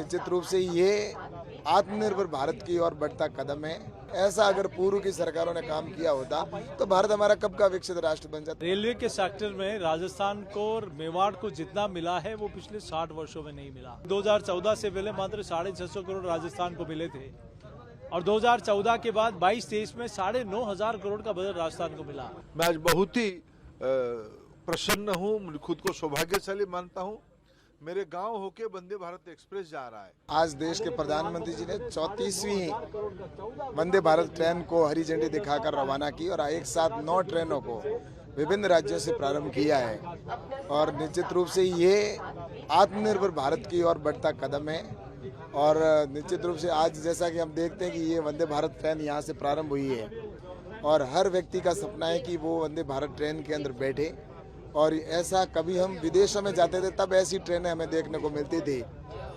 निश्चित रूप से ये आत्मनिर्भर भारत की ओर बढ़ता कदम है। ऐसा अगर पूर्व की सरकारों ने काम किया होता तो भारत हमारा कब का विकसित राष्ट्र बन जाता। रेलवे के सेक्टर में राजस्थान को और मेवाड़ को जितना मिला है वो पिछले 60 वर्षों में नहीं मिला। 2014 से पहले मात्र 650 करोड़ राजस्थान को मिले थे और 2014 के बाद 22-23 में 9,500 करोड़ का बजट राजस्थान को मिला। मैं आज बहुत ही प्रसन्न हूँ, खुद को सौभाग्यशाली मानता हूँ। मेरे गांव होके वंदे भारत एक्सप्रेस जा रहा है। आज देश के प्रधानमंत्री जी ने 34वीं वंदे भारत ट्रेन को हरी झंडी दिखाकर रवाना की और एक साथ 9 ट्रेनों को विभिन्न राज्यों से प्रारंभ किया है और निश्चित रूप से ये आत्मनिर्भर भारत की ओर बढ़ता कदम है। और निश्चित रूप से आज जैसा कि हम देखते हैं कि ये वंदे भारत ट्रेन यहाँ से प्रारंभ हुई है और हर व्यक्ति का सपना है कि वो वंदे भारत ट्रेन के अंदर बैठे। और ऐसा कभी हम विदेशों में जाते थे तब ऐसी ट्रेनें हमें देखने को मिलती थी,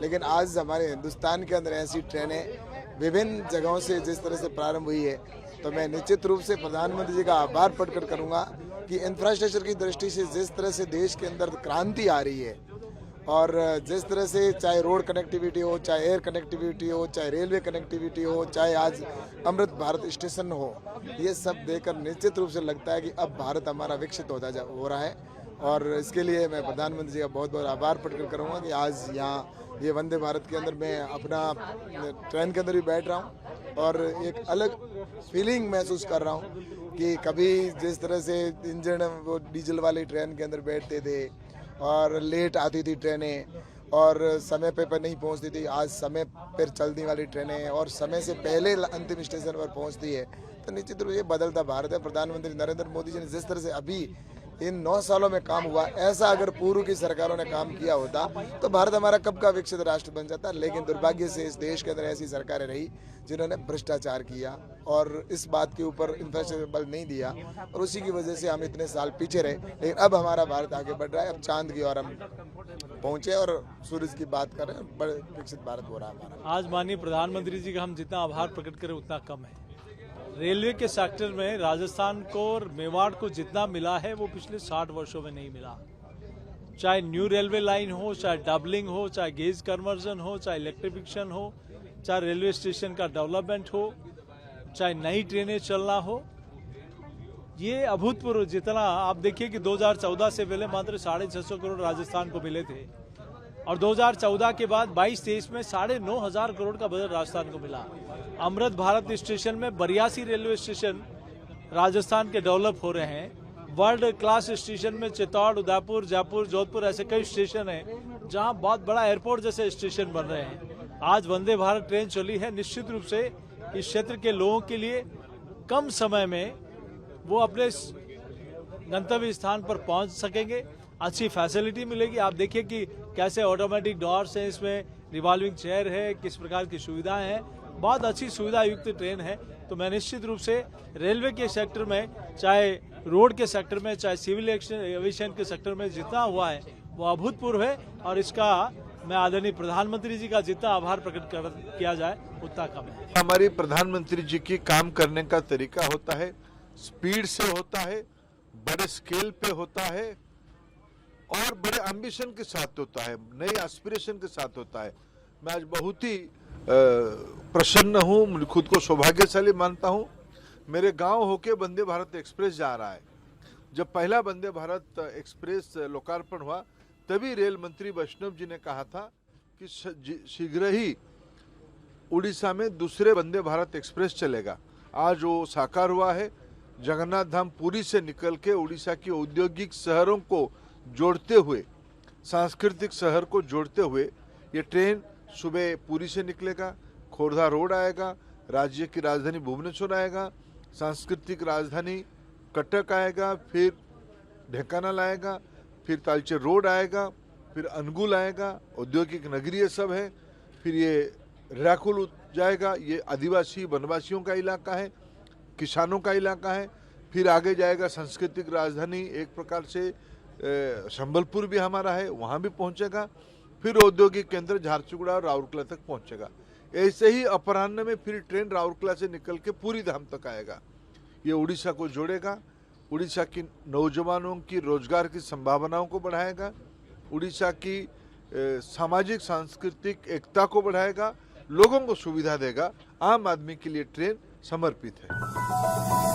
लेकिन आज हमारे हिंदुस्तान के अंदर ऐसी ट्रेनें विभिन्न जगहों से जिस तरह से प्रारंभ हुई है, तो मैं निश्चित रूप से प्रधानमंत्री जी का आभार प्रकट करूंगा कि इंफ्रास्ट्रक्चर की दृष्टि से जिस तरह से देश के अंदर क्रांति आ रही है और जिस तरह से चाहे रोड कनेक्टिविटी हो, चाहे एयर कनेक्टिविटी हो, चाहे रेलवे कनेक्टिविटी हो, चाहे आज अमृत भारत स्टेशन हो, ये सब देखकर निश्चित रूप से लगता है कि अब भारत हमारा विकसित हो रहा है। और इसके लिए मैं प्रधानमंत्री जी का बहुत बहुत आभार प्रकट करूँगा कि आज यहाँ ये वंदे भारत के अंदर मैं अपना ट्रेन के अंदर भी बैठ रहा हूँ और एक अलग फीलिंग महसूस कर रहा हूँ कि कभी जिस तरह से इंजन वो डीजल वाली ट्रेन के अंदर बैठते थे और लेट आती थी ट्रेनें और समय पर नहीं पहुंचती थी, आज समय पर चलने वाली ट्रेनें और समय से पहले अंतिम स्टेशन पर पहुंचती है। तो निश्चित रूप से ये बदलता भारत है। प्रधानमंत्री नरेंद्र मोदी जी ने जिस तरह से अभी इन 9 सालों में काम हुआ, ऐसा अगर पूर्व की सरकारों ने काम किया होता तो भारत हमारा कब का विकसित राष्ट्र बन जाता। लेकिन दुर्भाग्य से इस देश के अंदर ऐसी सरकारें रही जिन्होंने भ्रष्टाचार किया और इस बात के ऊपर इंफ्रास्ट्रक्चर बल नहीं दिया और उसी की वजह से हम इतने साल पीछे रहे। लेकिन अब हमारा भारत आगे बढ़ रहा है, अब चांद की ओर हम पहुंचे और सूरज की बात करें, बड़े विकसित भारत हो रहा है हमारा। आज माननीय प्रधानमंत्री जी का हम जितना आभार प्रकट करें उतना कम है। रेलवे के सेक्टर में राजस्थान को और मेवाड़ को जितना मिला है वो पिछले 60 वर्षों में नहीं मिला। चाहे न्यू रेलवे लाइन हो, चाहे डबलिंग हो, चाहे गेज कन्वर्जन हो, चाहे इलेक्ट्रिफिकेशन हो, चाहे रेलवे स्टेशन का डेवलपमेंट हो, चाहे नई ट्रेनें चलना हो, ये अभूतपूर्व। जितना आप देखिए कि 2014 से पहले मात्र 650 करोड़ राजस्थान को मिले थे और 2014 के बाद 22-23 में 9,500 करोड़ का बजट राजस्थान को मिला। अमृत भारत स्टेशन में 82 रेलवे स्टेशन राजस्थान के डेवलप हो रहे हैं। वर्ल्ड क्लास स्टेशन में चित्तौड़, उदयपुर, जयपुर, जोधपुर ऐसे कई स्टेशन हैं जहां बहुत बड़ा एयरपोर्ट जैसे स्टेशन बन रहे हैं। आज वंदे भारत ट्रेन चली है, निश्चित रूप से इस क्षेत्र के लोगों के लिए कम समय में वो अपने गंतव्य स्थान पर पहुंच सकेंगे, अच्छी फैसिलिटी मिलेगी। आप देखिए कि कैसे ऑटोमेटिक डोर्स हैं, इसमें रिवॉल्विंग चेयर है, किस प्रकार की सुविधाएं हैं, बहुत अच्छी सुविधा युक्त ट्रेन है। तो मैं निश्चित रूप से रेलवे के सेक्टर में, चाहे रोड के सेक्टर में, चाहे सिविल एविएशन के सेक्टर में जितना हुआ है वो अभूतपूर्व है और इसका मैं आदरणीय प्रधानमंत्री जी का जितना आभार प्रकट किया जाए उतना कम है। हमारी प्रधानमंत्री जी की काम करने का तरीका होता है, स्पीड से होता है, बड़े स्केल पे होता है और बड़े एम्बिशन के साथ होता है, नई एस्पिरेशन के साथ होता है। मैं आज बहुत ही प्रसन्न हूँ, खुद को सौभाग्यशाली मानता हूँ। मेरे गांव होके वंदे भारत एक्सप्रेस जा रहा है। जब पहला वंदे भारत एक्सप्रेस लोकार्पण हुआ तभी रेल मंत्री वैष्णव जी ने कहा था कि शीघ्र ही उड़ीसा में दूसरे वंदे भारत एक्सप्रेस चलेगा। आज वो साकार हुआ है। जगन्नाथ धाम पुरी से निकल के उड़ीसा की औद्योगिक शहरों को जोड़ते हुए, सांस्कृतिक शहर को जोड़ते हुए ये ट्रेन सुबह पुरी से निकलेगा, खोर्धा रोड आएगा, राज्य की राजधानी भुवनेश्वर आएगा, सांस्कृतिक राजधानी कटक आएगा, फिर ढेंकानाल आएगा, फिर तालचेर रोड आएगा, फिर अनुगुल आएगा, औद्योगिक नगरी ये सब है, फिर ये रेराकुल जाएगा, ये आदिवासी वनवासियों का इलाका है, किसानों का इलाका है, फिर आगे जाएगा सांस्कृतिक राजधानी एक प्रकार से संबलपुर भी हमारा है, वहाँ भी पहुँचेगा, फिर औद्योगिक केंद्र झारसुगुड़ा और राउरकेला तक पहुँचेगा। ऐसे ही अपराह्न में फिर ट्रेन राउरकेला से निकल के पूरी धाम तक आएगा। ये उड़ीसा को जोड़ेगा, उड़ीसा की नौजवानों की रोजगार की संभावनाओं को बढ़ाएगा, उड़ीसा की सामाजिक सांस्कृतिक एकता को बढ़ाएगा, लोगों को सुविधा देगा। आम आदमी के लिए ट्रेन समर्पित है।